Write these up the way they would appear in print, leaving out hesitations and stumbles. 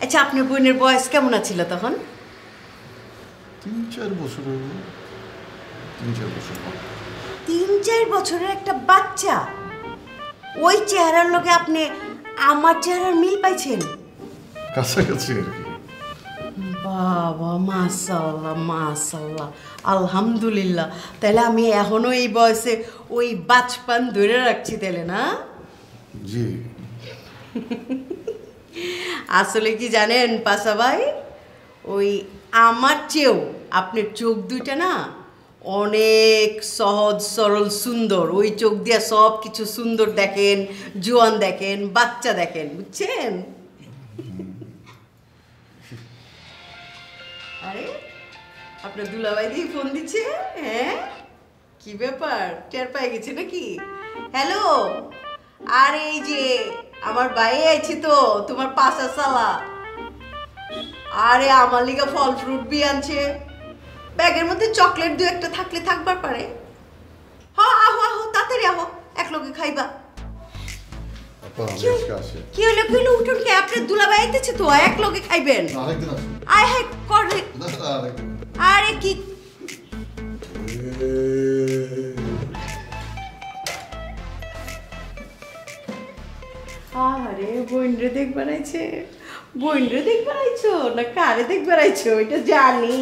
আচ্ছা আপনার বোনের বয়স কেমন ছিল তখন? 3-4 বছর। 3-4 বছর। 3-4 বছরের একটা বাচ্চা, ওই চেহারার লোকে আপনি আমার চেহারার মিল পাইছেন? কাছাকাছি আর কি। বাবা মাশাআল্লাহ মাশাআল্লাহ, আলহামদুলিল্লাহ। তাহলে আমি এখনো এই বয়সে ওই বাচপান ধরে রাখছি তাহলে না? জি। আসলে কি জানেন পাশা ভাই, ওই আমার চেয়েও আপনার চোখ দুইটা না অনেক সহজ সরল সুন্দর। ওই চোখ দিয়ে সব কিছু সুন্দর দেখেন, জোয়ান দেখেন, বাচ্চা দেখেন, বুঝছেন? আরে আপনার দুলাভাই দিয়ে ফোন দিচ্ছে? হ্যাঁ, কি ব্যাপার, টের পেয়ে গেছে নাকি? হ্যালো, আর এই যে আমার বাইরে আছি তো, তোমার পাশা সালা। আরে আমার লিগা ফল ফ্রুট বি আনছে, ব্যাগের মধ্যে চকলেট দু একটা থাকলে থাকবার পারে। হ্যাঁ আহো আহো, তাড়াতাড়ি আহো, এক লগে খাইবা। কি হলো কি হলো, উঠুন কে, আপনার দুলাভাই আইতেছে তো, এক লগে খাইবেন। আয় হায় করে। আরে কি আরে বইনরে দেখবার আইছে, বইনরে দেখবার আইছো না কারে দেখবার আইছো এটা জানি।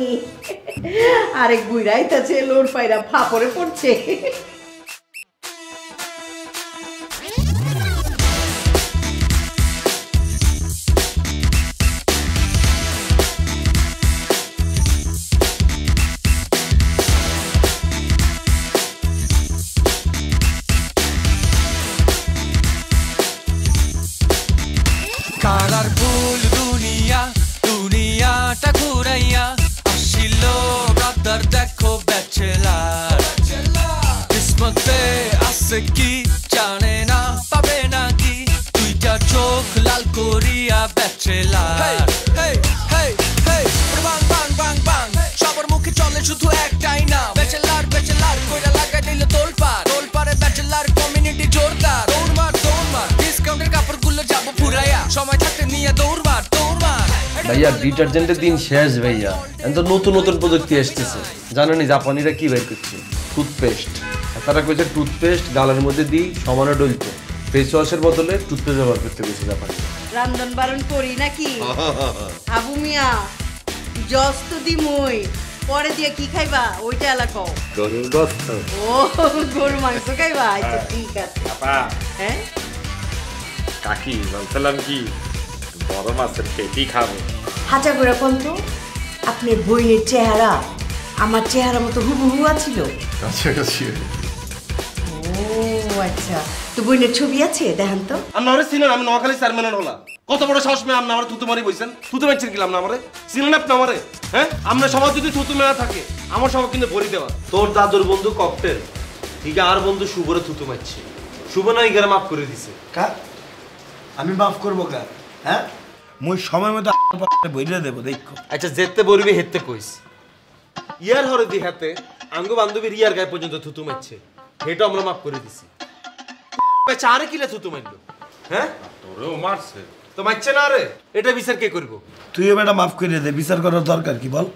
আরে গুইরাইতাছে, লোর পায়রা ফাপড়ে পড়ছে। কালারফুল দুনিয়া, দুনিয়াটা ঘুরাইয়া আসিল ব্রাদার দেখো ব্যাচেলার। কিসমতে আছে কি জানে না, পাবে নাকি দুইটা চোখ লাল করিয়া ব্যাচেলার। বাং বাং বাং বাং, সবার মুখে চলে শুধু একটাই না, ব্যাচেলার ব্যাচেলার কইরা লাগাই দিল তোলপাড়, তোলপাড়ে ব্যাচেলার কমিউনিটি জোরদার। দৌড়মার দৌড়মার, ডিসকাউন্টের কাপড়গুলো যাবো পুরাইয়া, সময় থাকতে নিয়ে দৌড়মার দৌড়মার। ভাইয়া ডিটারজেন্টের দিন শেষ ভাইয়া, এখন তো নতুন নতুন প্রযুক্তি আসতেছে। জানেনি জাপানিরা কি বের করছে? টুথপেস্ট। তারা কইছে টুথপেস্ট গালের মধ্যে দিই সমানে ডলতে, ফেস ওয়াশের বদলে টুথপেস্ট ব্যবহার করতে গেছে জাপানি। রান্ধন বারণ করি নাকি আবু মিয়া? জস তো দিমই, পরে দিয়ে কি খাইবা ওইটা এলাকা? গরুর গোশত। ও গরু মাংস খাইবা? আচ্ছা ঠিক আছে। আপা হ্যাঁ কাকি বলছিলাম কি, বড় মাছের পেটি খাবো। হাজা করে কোন তো, আপনার বইনের চেহারা আমার চেহারা মতো হুবহু আছিল? কাছাকাছি। ও আচ্ছা, তো বইনের ছবি আছে দেখান তো। আপনারা চিনেন আমি নোয়াখালী চেয়ারম্যান হলাম, কত বড় সাহস মেয়ে আপনি আমার থুতু মারি বইছেন? থুতু মারছেন কিলাম না আমারে? চিনেন আপনি আমারে? হ্যাঁ, আমরা সবাই যদি থুতু মেরা থাকে আমার সবাই কিন্তু ভরি দেওয়া। তোর দাদুর বন্ধু ককটেল ঠিক আর বন্ধু শুভরে থুতু মারছে, শুভ না ইগারে মাফ করে দিছে। কার আমি মাফ করবো কার? হ্যাঁ, মুই সময় মতো বইলে দেবো দেখো। আচ্ছা যেতে বলবি হেতে কইস, ইয়ার হরে দি হাতে আঙ্গ বান্ধবীর ইয়ার গায়ে পর্যন্ত থুতু মারছে, এটা আমরা মাফ করে দিছি। চারে কিলে থুতু মারলো? হ্যাঁ তোরেও মারছে তো মারছে না রে, এটা বিচার কে করবো? তুইও বেটা মাফ করে দে, বিচার করার দরকার কি বল?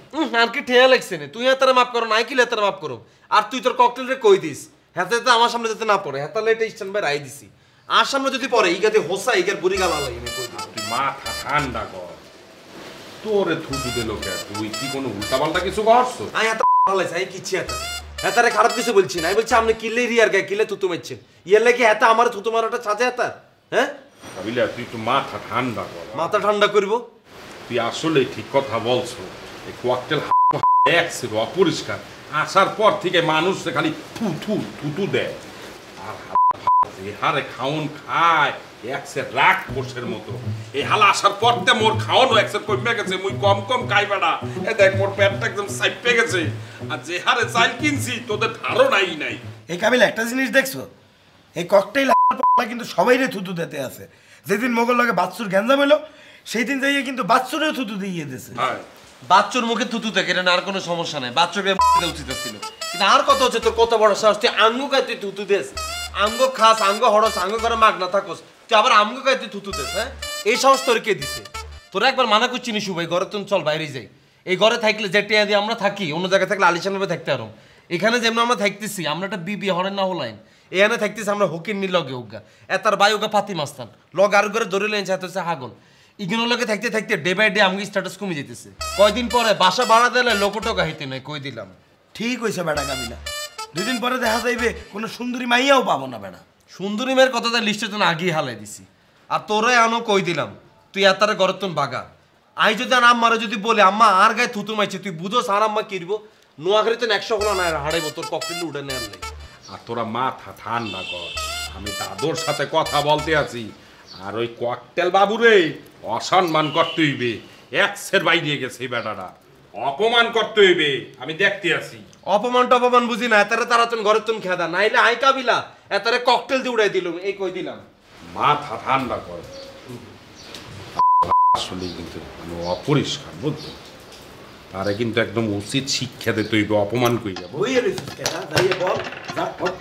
আর কি ঠেয়া লাগছে না, তুই হাতারে মাফ করো নাই কিলে হাতারে মাফ করো। আর তুই তোর ককটেল রে কই দিস হাতে তো আমার সামনে যাতে না পড়ে, হাতালে এটা স্ট্যান্ড বাই রাই দিছি। আর সামনে যদি পড়ে ইগাতে হোসা ইগার বুড়ি গালা লাগে আমি কই দিছি। তুই মাথা ঠান্ডা কর, তোরে থুতু দিল কে? তুই কি কোনো উল্টাপাল্টা কিছু করছো? আই হাতা ভালাইছে, আই কিছি হাতা হাতারে খারাপ কিছু বলছি না, আমি বলছি আপনি কিলে রিয়ার গায়ে কিলে থুতু মারছেন, ইয়ার লাগে হাতা আমার থুতু মারাটা ছাজে হাতা? হ্যাঁ ভাবিলা তুই একটু মাথা ঠান্ডা কর। মাথা ঠান্ডা করবো? তুই আসলে ঠিক কথা বলছো, এই কোয়াকটেল এক ছিল অপরিষ্কার, আসার পর থেকে মানুষ খালি থুতু থুতু দেয়, আর হারে খাওন খায় একসে রাগ পোষের মতো। এই হালা আসার পর তে মোর খাওয়ানো একসে কমে গেছে, মুই কম কম খাই বেড়া, এ দেখ মোর পেটটা একদম সাইপে গেছে, আর যে হারে চাল কিনছি তোদের ধারণাই নাই। এই কাবিল একটা জিনিস দেখছো, এই ককটেল কিন্তু সবাই রে থুতু দিতে আছে। যেদিন মোগল লাগে বাচ্চুর গ্যাঞ্জাম হলো সেই দিন যাইয়ে কিন্তু বাচ্চুরেও থুতু দিয়ে দিয়েছে। বাচ্চুর মুখে থুতু থেকে এটা আর কোনো সমস্যা নাই, বাচ্চুকে উচিত ছিল, কিন্তু আর কত হচ্ছে তোর কত বড় সাহস, তুই আঙ্গু গায়ে তুই থুতু দেস, আঙ্গ খাস আঙ্গ হরস আঙ্গ করে মাগ না থাকস, তুই আবার আমগো গায়ে তুই থুতু দেস? হ্যাঁ, এই সাহস তোর কে দিছে? তোরা একবার মানা করছি নি ভাই ঘরে তুমি চল বাইরে যাই এই ঘরে থাকলে যে টিয়া দিয়ে আমরা থাকি অন্য জায়গায় থাকলে আলিশানভাবে থাকতে পারো এখানে যেমন আমরা থাকতেছি আমরা একটা বিবি হরেন না হলাইন এখানে থাকতেছি আমরা হকির নি লগে উগা এতার বাই ওগা ফাতি মাস্তান লগ আর করে ধরে লেন চাইতেছে হাগল ইগিনোর লগে থাকতে থাকতে ডে বাই ডে আমি স্ট্যাটাস কমে যেতেছে কয়দিন পরে বাসা ভাড়া দিলে লোকটকা হইতে নাই কই দিলাম ঠিক হয়েছে বেটা কাবিলা 2 দিন পরে দেখা যাইবে কোনো সুন্দরী মাইয়াও পাবো না বেটা সুন্দরী মেয়ের কথাটা লিস্টে তো আগেই হালাই দিছি আর তোরে আনো কই দিলাম তুই এতারে ঘরের তোন বাগা আই যদি আর আম্মারে যদি বলে আম্মা আর গায়ে থুতু মাইছে তুই বুঝোস আর আম্মা কিরবো নোয়াখালী তো 100 হলো না হাড়াইব তোর ককটেল উঠে নেয়ার নেই আর তোরা মাথা ঠান্ডা কর আমি দাদুর সাথে কথা বলতে আছি আর ওই ককটেল বাবুরে অসম্মান করতে হইবে এক্সের বাইরে গেছে এই বেটাটা অপমান করতে হইবে আমি দেখতে আছি অপমান টপমান বুঝি না এতারে তারা তোন ঘরের তোন খেদা নাইলে আই কাবিলা এতারে ককটেল দিয়ে উড়াই দিলুম এই কই দিলাম মাথা ঠান্ডা কর আসলে কিন্তু আমি অপরিষ্কার বুঝছো তারে কিন্তু একদম উচিত শিক্ষা দিতে হইবে অপমান কইরা বইয়ে রইছিস কেন যাইয়ে বল যা বল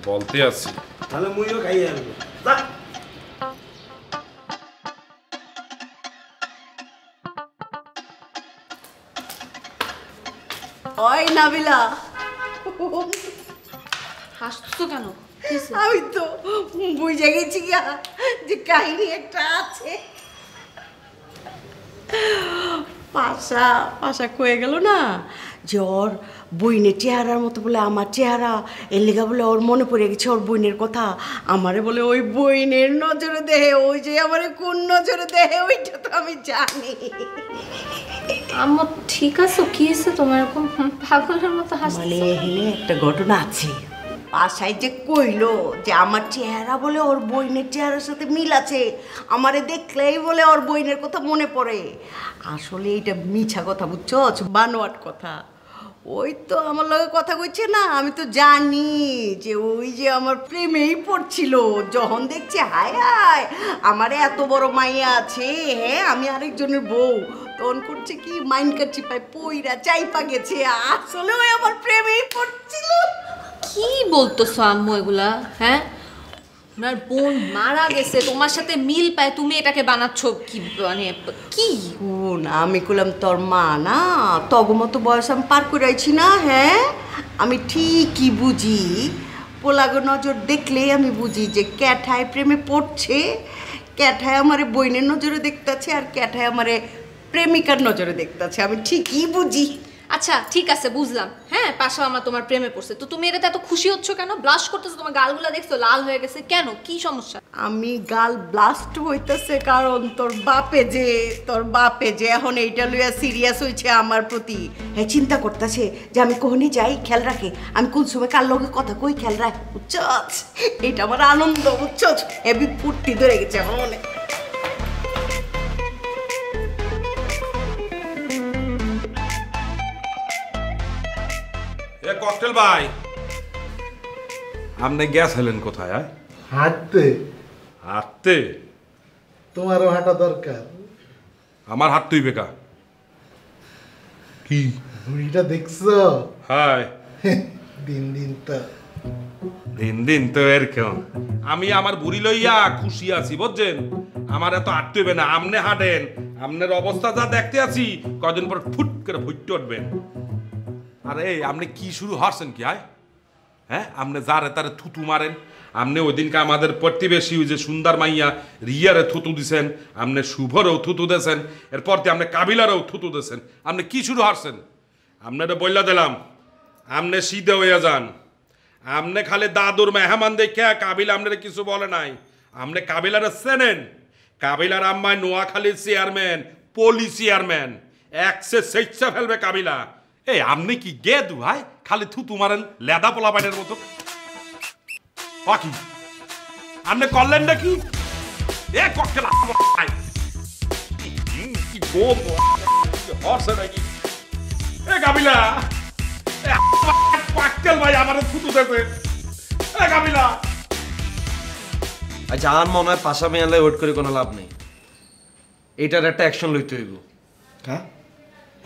বলতে আছি তাহলে মুইও খাইয়ে আনবো যা ওই নাবিলা হাসছো কেন আমি তো বুঝে গেছি গা যে কাহিনী একটা আছে পাশা কয়ে গেল না যে ওর বইনের চেহারার মতো বলে আমার চেহারা এর লেগা বলে ওর মনে পড়ে গেছে ওর বইনের কথা আমারে বলে ওই বইনের নজরে দেহে ওই যে আমারে কোন নজরে দেহে ওইটা তো আমি জানি আম্মা ঠিক আছে কি হয়েছে তোমার এরকম পাগলের মতো হাসছো মানে এখানে একটা ঘটনা আছে বাসায় যে কইলো যে আমার চেহারা বলে ওর বইনের চেহারার সাথে মিল আছে আমারে দেখলেই বলে ওর বইনের কথা মনে পড়ে আসলে এটা মিছা কথা বুঝছো বানোয়াট কথা ওই তো আমার লগে কথা কইছে না আমি তো জানি যে ওই যে আমার প্রেমেই পড়ছিল যখন দেখছে হায় হায় আমার এত বড় মাইয়া আছে হ্যাঁ আমি আরেকজনের বউ তখন করছে কি মাইন কাচ্ছি পায় পইরা চাইপা গেছে আসলে ওই আমার প্রেমেই পড়ছিল কি বলতেছো আম্মু এগুলা হ্যাঁ আপনার বোন মারা গেছে তোমার সাথে মিল পায় তুমি এটাকে বানাচ্ছ কি মানে কি না আমি কইলাম তোর মা না তগমতো বয়স আমি পার করাইছি না হ্যাঁ আমি ঠিকই বুঝি পোলাগো নজর দেখলেই আমি বুঝি যে ক্যাঠায় প্রেমে পড়ছে ক্যাঠায় আমারে বইনের নজরে দেখতেছে আর ক্যাঠায় আমারে প্রেমিকার নজরে দেখতেছে আমি ঠিকই বুঝি আচ্ছা ঠিক আছে বুঝলাম হ্যাঁ পাশা আমরা তোমার প্রেমে পড়ছে তো তুমি এটাতে এত খুশি হচ্ছ কেন ব্লাশ করতেছো তোমার গালগুলা দেখছো লাল হয়ে গেছে কেন কি সমস্যা আমি গাল ব্লাস্ট হইতেছে কারণ তোর বাপে যে এখন এইটা লইয়া সিরিয়াস হয়েছে আমার প্রতি হ্যাঁ চিন্তা করতেছে যে আমি কখনই যাই খেয়াল রাখে আমি কোন সময় কার লগে কথা কই খেয়াল রাখ বুঝছস এটা আমার আনন্দ বুঝছস হেবি ফুর্তি ধরে গেছে আমার মনে ককটেল ভাই আপনি গেছিলেন কোথায় হাঁটতে হাঁটতে তোমারও হাঁটা দরকার আমার হাত তুই বেকা কি ঘুড়িটা দেখছো হাই দিন দিন তো এরকম আমি আমার বুড়ি লইয়া খুশি আছি বুঝছেন আমার এত হাঁটতে হবে না আমনে হাঁটেন আপনার অবস্থা যা দেখতে আছি কদিন পর ফুট করে ফুটতে উঠবেন আরে আপনি কি শুরু হারছেন কি হ্যাঁ আপনি যারে তারে থুতু মারেন আপনি ওই দিনকে আমাদের প্রতিবেশী ওই যে সুন্দর মাইয়া রিয়ারে থুতু দিছেন আপনি শুভরেও থুতু দিয়েছেন এরপর দিয়ে আপনি কাবিলারেও থুতু দিয়েছেন আপনি কি শুরু হারছেন আপনারা বইলা দিলাম আপনি সিধে হইয়া যান আপনি খালি দাদুর মেহমান দেখে কাবিলা আপনারা কিছু বলে নাই আপনি কাবিলারে চেনেন কাবিলার আম্মায় নোয়াখালীর চেয়ারম্যান পলি চেয়ারম্যান একসে সেচ্ছা ফেলবে কাবিলা এই আপনি কি গেদু ভাই খালি থুতু মারেন লেদা পোলা পাইনের মতো কি আপনি করলেন নাকি এ ককটেল কি গোপ হরছে নাকি এ কাবিলা ককটেল ভাই আমার থুতু দেবে এ কাবিলা আচ্ছা আর মনে হয় পাশা মেয়ালে ওয়েট করে কোনো লাভ নেই এটার একটা অ্যাকশন লইতে হইব হ্যাঁ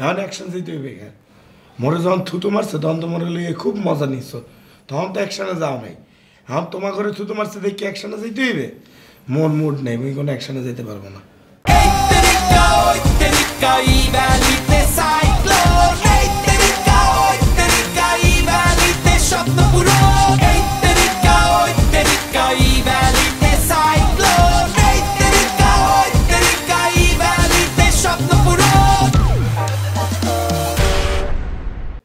এখন অ্যাকশন দিতে হইবে হ্যাঁ মোরে যখন থুতু মারছে তখন তো মোরে লিয়ে খুব মজা নিচ্ছ তখন তো অ্যাকশনে যাও নাই এখন তোমার ঘরে থুতু মারছে দেখি অ্যাকশনে যেতে হইবে মোর মুড নেই আমি কোনো অ্যাকশনে যেতে পারবো না তেরিকা ওই তেরিকা ই ভ্যালিতে সাইক্লোন এই তেরিকা ওই তেরিকা ই ভ্যালিতে স্বপ্ন পূরণ এই তেরিকা ওই তেরিকা ই ভ্যালিতে সাইক্লোন এই তেরিকা ওই তেরিকা ই ভ্যালিতে স্বপ্ন পূরণ।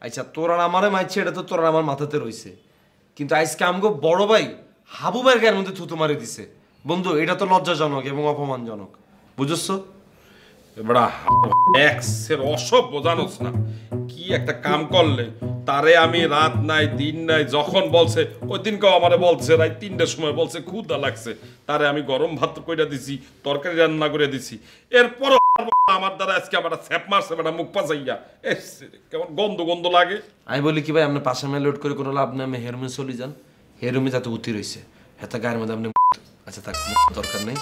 আচ্ছা তোরা আমারে মাইছে এটা তো তোরা আমার মাথাতে রইছে, কিন্তু আজকে আমগো বড় ভাই হাবু ভাইয়ের গায়ের মধ্যে থুতু মারি দিছে। বন্ধু এটা তো লজ্জাজনক এবং অপমানজনক, বুঝছো? এবারে এক্সের অসভ্য জানোস না কি একটা কাম করলে তারে আমি রাত নাই দিন নাই যখন বলছে ওই দিনকেও আমারে বলছে রাত 3টার সময় বলছে ক্ষুধা লাগছে, তারে আমি গরম ভাত কইরা দিছি, তরকারি রান্না করে দিছি, এরপর আমার দ্বারা আজকে আমার স্যাপ মারছে বেটা মুখ পাচাইয়া কেমন গন্ধ গন্ধ লাগে। আমি বলি কি ভাই আপনি পাশে মেয়ে লোড করে কোনো লাভ নেই, আমি হেরুমে চলে যান, হেরুমে যাতে উতি রয়েছে হেতা গায়ের মধ্যে আপনি আচ্ছা থাক দরকার নেই,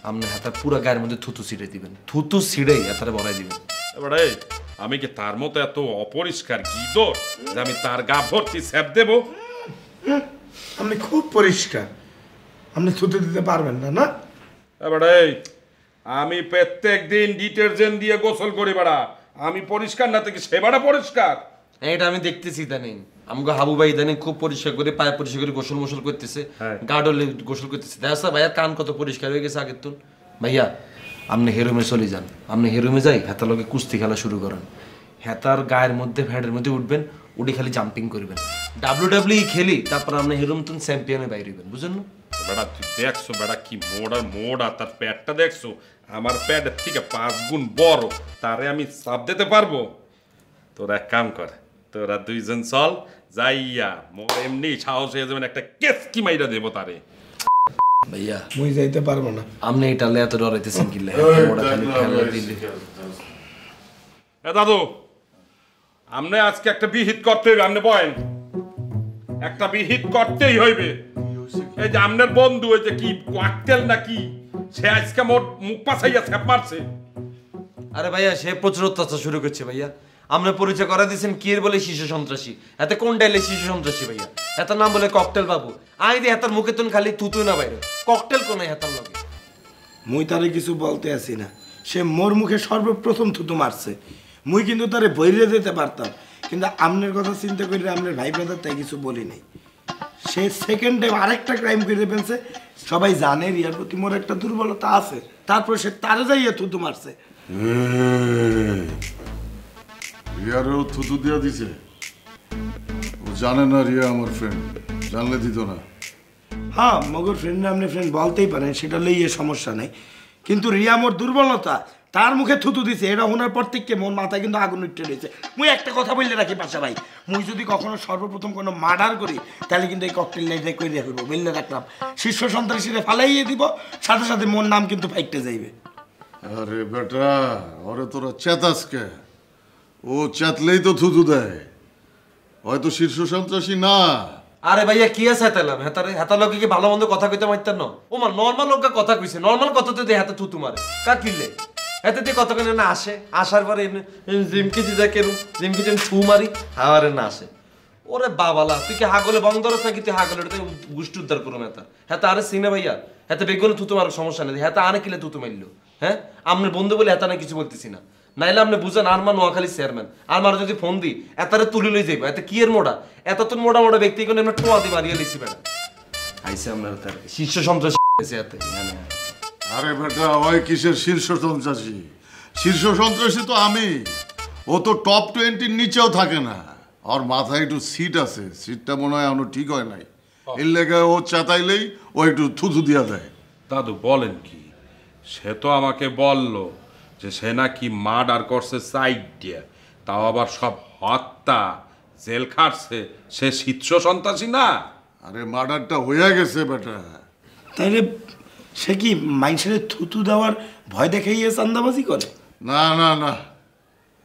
আপনি হেতার পুরো গায়ের মধ্যে থুতু ছিঁড়ে দিবেন, থুতু ছিঁড়েই হেতারে বড়াই দিবেন। এবারে আমি কি তার মতো এত অপরিষ্কার গিদর যে আমি তার গা ভর্তি স্যাপ দেবো? আপনি খুব পরিষ্কার, আপনি থুতু দিতে পারবেন না না? এবারে আমি প্রত্যেক দিন ডিটারজেন্ট দিয়ে গোসল করি বাড়া, আমি পরিষ্কার না থেকে সে বাড়া পরিষ্কার? এটা আমি দেখতেছি ইদানিং আমাকে হাবু ভাই ইদানিং খুব পরিষ্কার করে পায়ে পরিষ্কার করে গোসল মোসল করতেছে, গার্ডলে গোসল করতেছে, দেখা ভাইয়ার কান কত পরিষ্কার হয়ে গেছে আগের তুন। ভাইয়া আপনি হেরুমে চলে যান, আপনি হেরুমে যাই হেতার লগে কুস্তি খেলা শুরু করেন, হেতার গায়ের মধ্যে ফ্যাটের মধ্যে উঠবেন, উঠে খালি জাম্পিং করবেন, WWE খেলি, তারপর আপনি হেরুম তুন চ্যাম্পিয়নে বাইরে হইবেন, বুঝেন না? বেড়া তুই দেখছো বেড়া কি মোড়া তার প্যাটটা দেখছো, আমার প্যাটের থেকে 5 গুণ বড়, তারে আমি চাপ দিতে পারবো? তোরা এক কাম কর, তোরা দুইজন চল যাইয়া মোর এমনি সাহস হয়ে যাবেন একটা কেসকি মাইরা দেবো তারে। ভাইয়া মুই যাইতে পারবো না। আপনি এটা এত ডরাইতেছেন কি দাদু আমনে আজকে একটা বিহিত করতে হইবে, আমনে বয়েন একটা বিহিত করতেই হইবে। এই যে আমনের বন্ধু এই যে কি কোয়াক্টেল নাকি সে আজকে মোট মুখ পাছাইয়া ছ্যাপ মারছে। আরে ভাইয়া সে প্রচুর অত্যাচার শুরু করছে ভাইয়া, আপনি পরিচয় করা দিয়েছেন কি এর বলে শিশু সন্ত্রাসী, এতে কোন ডাইলে শিশু সন্ত্রাসী ভাইয়া, এটার নাম বলে ককটেল বাবু, আই দি হেতার মুখে তুন খালি থুতু না বাইরে ককটেল কোন হেতার লগে। মুই তারে কিছু বলতে আসি না, সে মোর মুখে সর্বপ্রথম থুতু মারছে, মুই কিন্তু তারে বইরে দিতে পারতাম, কিন্তু আমনের কথা চিন্তা করলে আমনের ভাই ব্রাদার তাই কিছু বলি নাই। সে সেকেন্ড টাইম আরেকটা ক্রাইম করে ফেলছে, সবাই জানে রিয়ার প্রতি মোর একটা দুর্বলতা আছে, তারপর সে তারে যাইয়া থুতু মারছে। রিয়ারও থুতু দিয়া দিছে, ও জানে না রিয়া আমার ফ্রেন্ড, জানলে দিত না। হ্যাঁ মগর ফ্রেন্ড আপনি ফ্রেন্ড বলতেই পারেন, সেটা লইয়ে সমস্যা নাই, কিন্তু রিয়া মোর দুর্বলতা, তার মুখে থুতু দিছে, এটা শোনার পর থেকে মোর মাথায় কিন্তু আগুন উঠে রয়েছে। মুই একটা কথা বললে রাখি পাশা ভাই, মুই যদি কখনো সর্বপ্রথম কোনো মার্ডার করি তাহলে কিন্তু এই ককটেল লাইটে করে রাখবো, বললে রাখলাম শীর্ষ সন্ত্রাসীরা ফালাইয়ে দিব, সাথে সাথে মোর নাম কিন্তু ফাইটে যাইবে। আরে বেটা ওরে তোরা চেতাসকে, ও চেতলেই তো থুতু দেয়, হয়তো শীর্ষ সন্ত্রাসী না। আরে ভাইয়া কি আছে হেতালাম, হেতারে হেতার লোকে কি ভালো মন্দ কথা কইতে মারতেন না? ও মা নর্মাল লোক কথা কইছে, নর্মাল কথাতে দিয়ে হাতে থুতু মারে কার কিনলে এতে দিয়ে কত কেন না আসে, আসার পরে জিমকি দিদা কেরু জিমকি যেন ছু মারি হাওয়ারে না আসে। ওরে বাবালা তুই কি হাগলে বন্ধ রস নাকি তুই হাগলে ওটা গোষ্ঠী উদ্ধার করুম হেতা হেতা আরে সিনে ভাইয়া হেতে বেগুনে থুতু মারার সমস্যা নেই, হেতা আনে কিলে থুতু মারলো। হ্যাঁ আপনার বন্ধু বলে হেতা না কিছু বলতেছি না, নাইলে আপনি বুঝেন আর মা নোয়াখালী চেয়ারম্যান, আর মার যদি ফোন দি এতারে তুলে লই যাইবা, এত কি এর মোড়া এত তো মোটা মোটা ব্যক্তি কোনো আমরা টোয়া দিয়ে মারিয়ে লিছি বেড়া আইসে আপনার শীর্ষ সন্ত্রাসী এতে। আরে বেটা ওই কিসের শীর্ষ সন্ত্রাসী, শীর্ষ সন্ত্রাসী তো আমি, ও তো টপ 20 নিচেও থাকে না, আর মাথায় একটু সিট আছে, সিটটা মনে হয় এখনো ঠিক হয় নাই, এর লেগে ও চাতাইলেই ও একটু থুথু দিয়া দেয়। দাদু বলেন কি, সে তো আমাকে বলল যে সে নাকি মার্ডার করছে সাইড দিয়ে, তাও আবার সব হত্যা জেল খাটছে, সে শীর্ষ সন্ত্রাসী না? আরে মার্ডারটা হয়ে গেছে বেটা। তাইলে সে কি মাইন্সের থুতু দেওয়ার ভয় দেখাইয়ে চান্দাবাজি করে? না না না,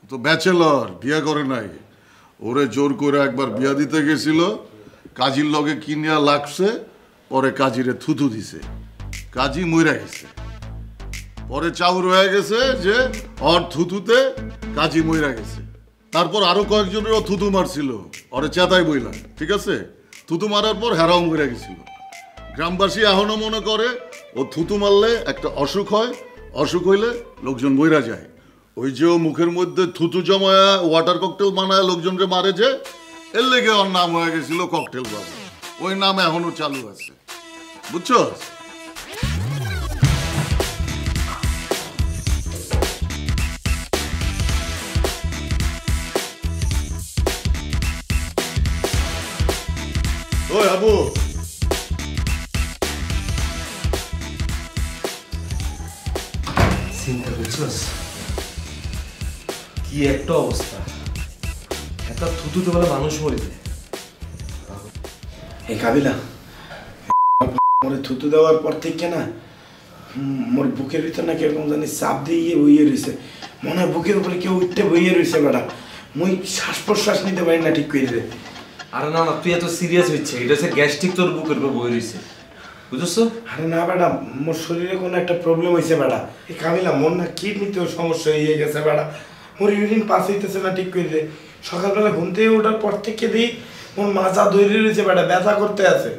তো ব্যাচেলর, বিয়ে করে নাই, ওরে জোর করে একবার বিয়া দিতে গেছিল, কাজীর লগে কিনিয়া লাগছে, পরে কাজীরে থুতু দিছে, কাজী মইরা গেছে, পরে চাউর হয়ে গেছে যে ওর থুতুতে কাজী মইরা গেছে, তারপর আরো কয়েকজনেরও থুতু মারছিল, ওরে চেতাই বইলা, ঠিক আছে, থুতু মারার পর হেরাও মইরা গেছিল। গ্রামবাসী এখনো মনে করে ও থুতু মারলে একটা অসুখ হয়, অসুখ হইলে লোকজন মইরা যায়। ওই যে ও মুখের মধ্যে থুতু জমায়া ওয়াটার ককটেল বানায় লোকজনকে মারে যে, এর লেগে ওর নাম হয়ে গেছিল ককটেল বাবু। ওই নাম এখনো চালু আছে, বুঝছো? ওই আবু, চিন্তা করছস কি একটা অবস্থা, এত থুতুতে বলে মানুষ মরে যায়। এই কাবিলা মোরে থুতু দেওয়ার পর থেকে না মোর বুকের ভিতর না কিরকম জানি চাপ দিয়ে বইয়ে রয়েছে, মনে হয় বুকের উপরে কেউ উঠতে বইয়ে রয়েছে বেটা। মুই শ্বাস প্রশ্বাস নিতে পারি না ঠিক করে। আরে না না, তুই এত সিরিয়াস হচ্ছে, এটা হচ্ছে গ্যাস্ট্রিক, তোর বুকের উপর বই রয়েছে, বুঝছো? আরে না বেটা, মোর শরীরে কোনো একটা প্রবলেম হয়েছে বেটা। এই কাবিলা মোর না কিডনিতেও সমস্যা হয়ে গেছে বেটা। মোর ইউরিন পাস হইতেছে না ঠিক করে। সকালবেলা ঘুম থেকে ওঠার পর থেকে দিই মোর মাজা দৌড়ে রয়েছে বেটা, ব্যথা করতে আছে।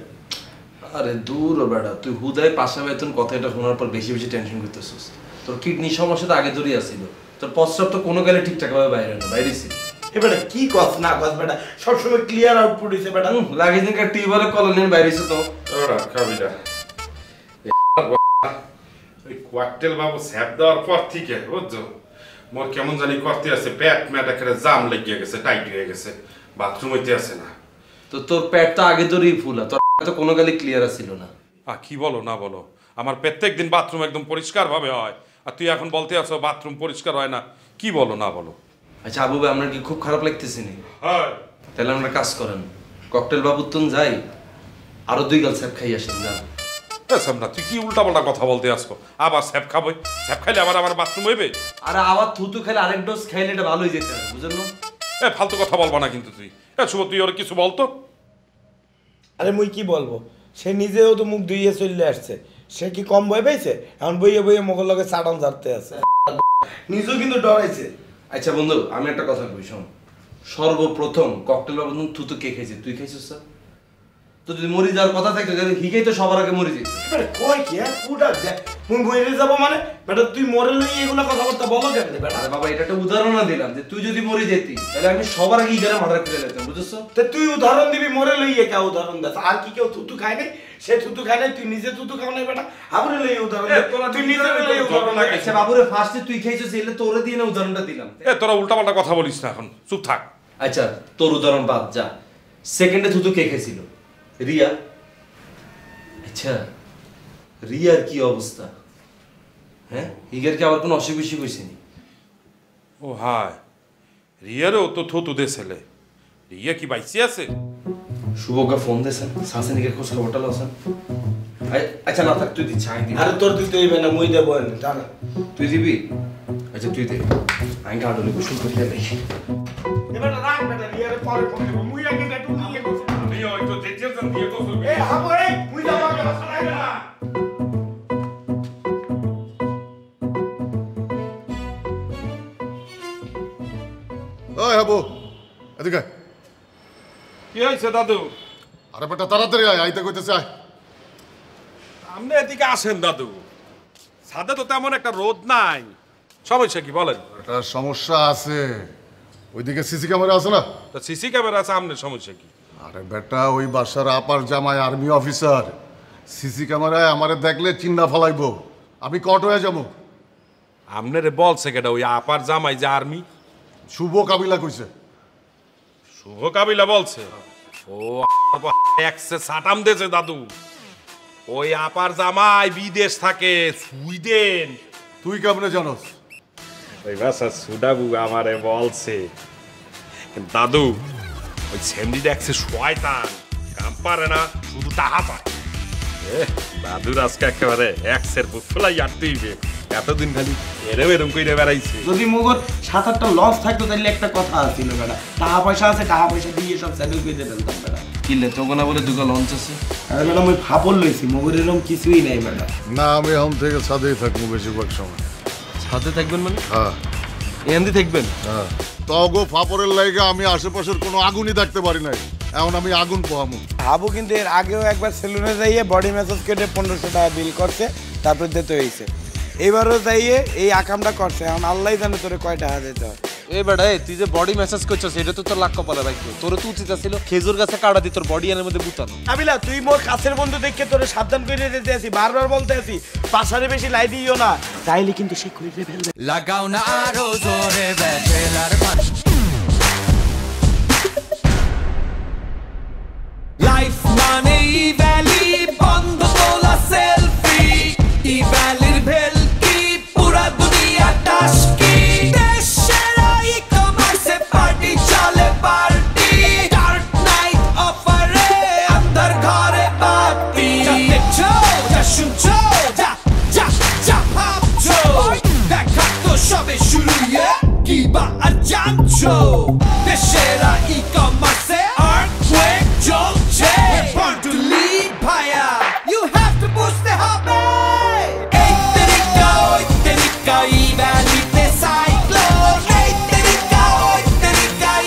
আরে দূর বেটা, তুই হুদায় পাশা বেতন কথা এটা শোনার পর বেশি বেশি টেনশন করতেছিস। তোর কিডনি সমস্যা তো আগে ধরেই আসছিল, তোর প্রস্রাব তো কোনো গেলে ঠিকঠাক ভাবে বাইরে না, বাইরেছি। এ বেটা কি কস না কস বেটা, সবসময় ক্লিয়ার আউটপুট হয়েছে বেটা। লাগে দিন টিউবওয়েলের কলোনির বাইরেছে তো। কাবিলা ওই কোয়াকটেল বাবু স্যাপ দেওয়ার পর থেকে বুঝছো মোর কেমন জানি করতে আছে, পেট ম্যাট একেবারে জাম লেগে গেছে, টাইট হয়ে গেছে, বাথরুম হইতে আছে না। তো তোর পেট তো আগে ধরেই ফুলা, তোর তো কোনো গেলে ক্লিয়ার আসছিল না। কি বলো না বলো, আমার প্রত্যেক দিন বাথরুম একদম পরিষ্কার ভাবে হয়, আর তুই এখন বলতে আছো বাথরুম পরিষ্কার হয় না। কি বলো না বলো। আচ্ছা আবু ভাই, আপনার কি খুব খারাপ লাগতেছে নি? হ্যাঁ, তাহলে আমরা কাজ করেন, ককটেল বাবুর তুন যাই, আরো 2 গাল স্যাপ খাই আসেন যান। না তুই কি উল্টা পাল্টা কথা বলতে আসছো, আবার স্যাপ খাবো, স্যাপ খাইলে আবার আমার বাথরুম হইবে? আরে আবার থুতু খেলে আরেক ডোজ খাইলে এটা ভালো হয়ে যেতে হবে, বুঝলেন না? ফালতু কথা বলবা না কিন্তু তুই। শুভ, তুই ওর কিছু বলতো। আরে মুই কি বলবো, সে নিজেও তো মুখ ধুইয়ে চলে আসছে, সে কি কম ভয় পাইছে? এখন বইয়ে বইয়ে মুখের লগে চাটান ঝাড়তে আছে, নিজেও কিন্তু ডরাইছে। আচ্ছা বন্ধু, আমি একটা কথা কই শোন, সর্বপ্রথম ককটেল বাবু থুতু কে খাইছে? তুই খাইছিস স্যার? তো যদি মরি যাওয়ার কথা থাকতো তাহলে হিকেই তো সবার আগে মরে যেত। এবারে কই কি আর পুটা দেখ, মুই বইরে যাব মানে বেটা তুই মরে লই এগুলা কথাবার্তা বলো কেন বেটা? আরে বাবা, এটা একটা উদাহরণ দিলাম যে তুই যদি মরে যেতি তাহলে আমি সবার আগে ইগারে মার্ডার করে দিতাম, বুঝছো? তে তুই উদাহরণ দিবি, মরে লই একা উদাহরণ দাস। আর কি কেউ থুতু খায় নাই? সে থুতু খায় নাই, তুই নিজে থুতু খাও নাই বেটা, আবরে লই উদাহরণ দে। তুই নিজে লই উদাহরণ দে। আচ্ছা বাবুরে, ফার্স্টে তুই খাইছিস এলে তোরে দিয়ে না উদাহরণটা দিলাম। তোরা উল্টা পাল্টা কথা বলিস না, এখন চুপ থাক। আচ্ছা তোর উদাহরণ বাদ যা, সেকেন্ডে থুতু কে খাইছিল? রিয়া। আচ্ছা রিয়ার কি অবস্থা? হ্যাঁ, হিগের কি আবার কোনো অসুখ বিসুখ হয়েছে নি? ও হায়, রিয়ারও তো থুতু দে ছেলে, রিয়া কি বাইসি আছে? শুভকে ফোন দিয়েছেন, শাসনিকের খোঁজ খবরটা লছেন? আচ্ছা না থাক, তুই দিচ্ছি, আমি দিই। আরে তোর দিতে হইবে না, মুই দেব না। তুই দিবি? আচ্ছা তুই দে, আমি গাড়ি গোসল করে দেবে। এবার রাখ বেটা, রিয়ারে পরে ফোন দেব, মুই আগে একটু নিয়ে গোসল। আমি হয়তো দেখেছেন দিয়ে গোসল এ হাবো, এই মুই যাব আগে গোসল আগে না। ওই আবু, এদিকে আয়। কি হয়েছে দাদু? আরে বেটা তাড়াতাড়ি আয়, আইতে কইতেছে আয়। আপনি এদিকে আসেন দাদু, ছাদে তো তেমন একটা রোদ নাই, সমস্যা কি বলেন? একটা সমস্যা আছে, ওইদিকে সিসি ক্যামেরা আছে না? তো সিসি ক্যামেরা আছে, আপনার সমস্যা কি? আরে বেটা ওই বাসার আপার জামাই আর্মি অফিসার, সিসি ক্যামেরায় আমারে দেখলে চিন্না ফলাইবো, আমি কট হয়ে যাবো। আপনারে বলছে কেটা ওই আপার জামাই যে আর্মি? শুভ কাবিলা কইছে। শুভ কাবিলা বলছে? ও একসে সাটাম দেছে দাদু, ওই আপার জামাই বিদেশ থাকে, সুইডেন। তুই কেমনে জানোস? ওই বাসা সুডাবু আমারে বলছে। দাদু ওই সেমনিটা একসে শয়তান, কাম পারে না, শুধু টাকা পায়। দাদুর আজকে একেবারে একসের বুক ফুলাই আটতেইবে, এতদিন খালি এরম এরম কইরে বেড়াইছে। যদি মোগর 7-8টা লস থাকতো তাহলে একটা কথা আছিল বেটা, টাকা পয়সা আছে, টাকা পয়সা দিয়ে সব স্যান্ডেল পেতে ফেলতাম বেটা। কিনলে তোকে না বলে দুটো লঞ্চ আছে? আরে বেটা আমি ভাবল লইছি, মোগর এরকম কিছুই নাই বেটা। না আমি এখন থেকে ছাদেই থাকবো বেশিরভাগ সময়। ছাদে থাকবেন মানে? হ্যাঁ এখান দিয়ে থাকবেন? হ্যাঁ, তগো ফাপরের লাইগা আমি আশেপাশের কোনো আগুনই দেখতে পারি নাই, এখন আমি আগুন পোহামু। হাবু কিন্তু এর আগেও একবার সেলুনে যাইয়ে বডি ম্যাসাজ কেটে 1500 টাকা বিল করছে, তারপর দিতে হয়েছে। এবারও যাইয়ে এই আকামটা করছে এখন আল্লাহ জানে তোরে কয় টাকা দিতে হয়। এই বেটা তুই যে বডি মেসেজ করছিস এটা তো তোর লাখ কপালে ভাগ্য তোর তো উচিত ছিল খেজুর গাছে কাটা দি তোর বডি এর মধ্যে বুতানো। আবিলা তুই মোর কাছের বন্ধু দেখে তোরে সাবধান করে দিতে আছি বারবার বলতে আছি পাশারে বেশি লাই দিও না তাইলে কিন্তু সে কইরে ফেলবে। লাগাও না আরো জোরে ব্যাচেলার পান লাইফ মানে ভ্যালি বন্ধ তোলা সেলফি ই ভ্যালির ভেলকি পুরা দুনিয়া টাসকি দেশের ই কমার্সে পার্টি চলে পার্টি ডার্ক নাইট অফারে আন্দার ঘরে বাতি যা দেখছো যা শুনছো যা যা যা ভাবছো দেখা তো সবে শুরু কি বা আর জানছো দেশের ই কমার্সে আর্থকুয়েক চলছে born to lead ভাইয়া you have to push the হবে এই তেরিকা ই ভ্যালিতে সাইক্লোন এই তেরিকা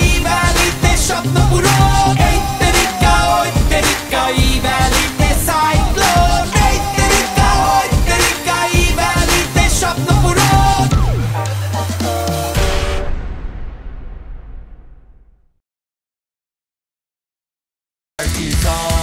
ই ভ্যালিতে স্বপ্ন পূরণ এই তেরিকা ই ভ্যালিতে সাইক্লোন এই তেরিকা ই ভ্যালিতে স্বপ্ন পূরণ Party's on